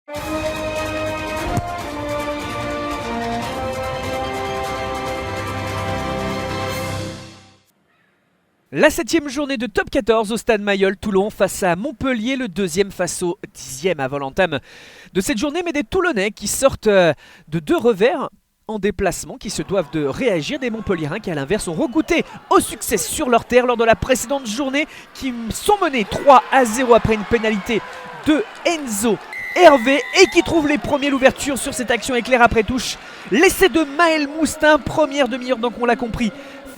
La 7e journée de top 14 au stade Mayol, Toulon face à Montpellier, le deuxième face au 10e avant l'entame de cette journée. Mais des Toulonnais qui sortent de 2 revers en déplacement, qui se doivent de réagir. Des Montpelliérains qui à l'inverse ont regoûté au succès sur leur terre lors de la précédente journée, qui sont menés 3-0 après une pénalité de Enzo Hervé et qui trouvent les premiers l'ouverture sur cette action éclair après touche. L'essai de Maël Moustin, première demi-heure donc on l'a compris,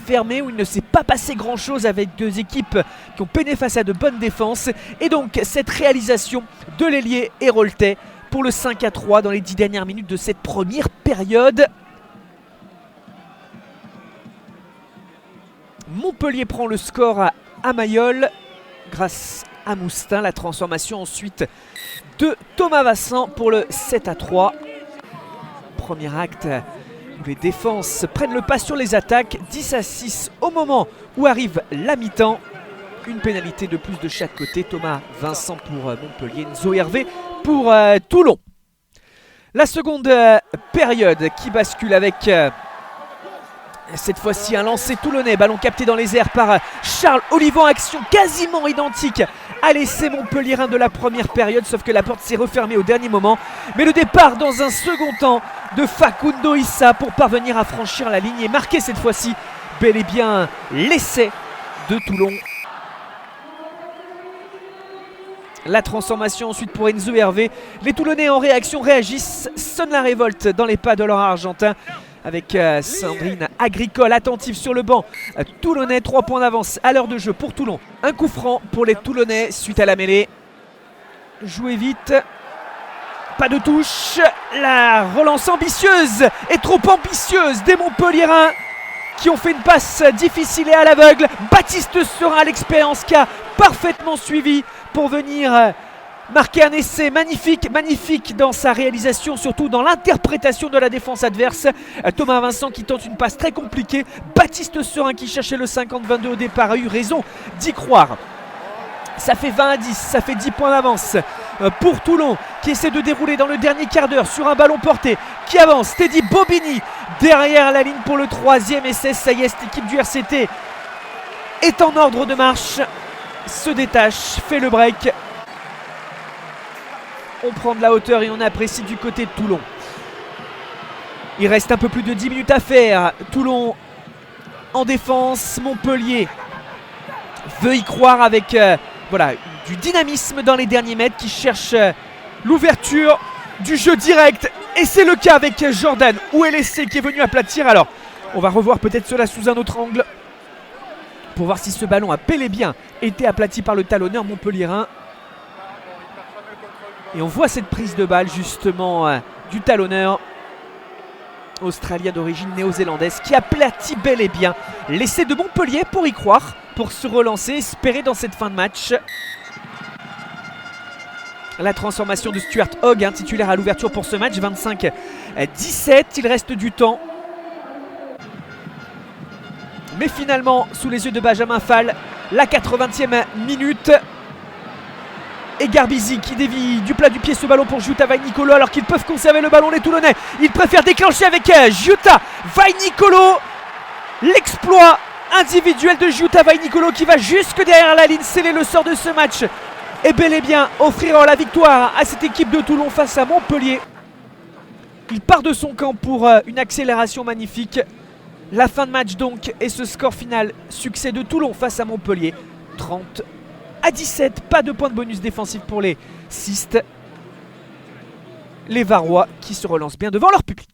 fermé, où il ne s'est pas passé grand chose avec 2 équipes qui ont peiné face à de bonnes défenses. Et donc cette réalisation de l'ailier héroltais pour le 5-3 dans les 10 dernières minutes de cette première période. Montpellier prend le score à Mayol grâce à Moustin. La transformation ensuite de Thomas Vassan pour le 7-3. Premier acte où les défenses prennent le pas sur les attaques. 10-6 au moment où arrive la mi-temps. Une pénalité de plus de chaque côté. Thomas Vincent pour Montpellier, Enzo Hervé pour Toulon. La seconde période qui bascule avec cette fois-ci un lancer toulonnais. Ballon capté dans les airs par Charles Olivant. Action quasiment identique à l'essai montpelliérain de la première période, sauf que la porte s'est refermée au dernier moment. Mais le départ dans un second temps de Facundo Issa pour parvenir à franchir la ligne et marquer cette fois-ci bel et bien l'essai de Toulon. La transformation ensuite pour Enzo Hervé. Les Toulonnais en réaction réagissent, sonnent la révolte dans les pas de leur argentin avec Sandrine Agricole attentive sur le banc. Toulonnais, 3 points d'avance à l'heure de jeu pour Toulon. Un coup franc pour les Toulonnais suite à la mêlée. Jouez vite. Pas de touche. La relance ambitieuse est trop ambitieuse des Montpelliérains qui ont fait une passe difficile et à l'aveugle. Baptiste Serin, l'expérience qui a parfaitement suivi pour venir marquer un essai magnifique dans sa réalisation, surtout dans l'interprétation de la défense adverse. Thomas Vincent qui tente une passe très compliquée. Baptiste Serin qui cherchait le 50-22 au départ a eu raison d'y croire. Ça fait 20-10, ça fait 10 points d'avance pour Toulon qui essaie de dérouler dans le dernier quart d'heure sur un ballon porté qui avance. Teddy Bobigny derrière la ligne pour le 3e essai. Ça y est, cette équipe du RCT est en ordre de marche, se détache, fait le break. On prend de la hauteur et on apprécie du côté de Toulon. Il reste un peu plus de 10 minutes à faire. Toulon en défense. Montpellier veut y croire avec voilà, du dynamisme dans les derniers mètres, qui cherche l'ouverture du jeu direct. Et c'est le cas avec Jordan. Où est l'essai qui est venu aplatir. Alors, on va revoir peut-être cela sous un autre angle pour voir si ce ballon a bel et bien été aplati par le talonneur montpelliérain. Et on voit cette prise de balle justement du talonneur australien d'origine néo-zélandaise qui aplatit bel et bien l'essai de Montpellier pour y croire, pour se relancer, espérer dans cette fin de match. La transformation de Stuart Hogg, titulaire à l'ouverture pour ce match, 25-17, il reste du temps. Mais finalement, sous les yeux de Benjamin Fall, la 80e minute. Et Garbizi qui dévie du plat du pied ce ballon pour Giuta Vainicolo, alors qu'ils peuvent conserver le ballon les Toulonnais. Ils préfèrent déclencher avec Giuta Vainicolo. L'exploit individuel de Giuta Vainicolo qui va jusque derrière la ligne sceller le sort de ce match et bel et bien offrir la victoire à cette équipe de Toulon face à Montpellier. Il part de son camp pour une accélération magnifique. La fin de match donc et ce score final, succès de Toulon face à Montpellier, 30-17, pas de point de bonus défensif pour les Sistes. Les Varois qui se relancent bien devant leur public.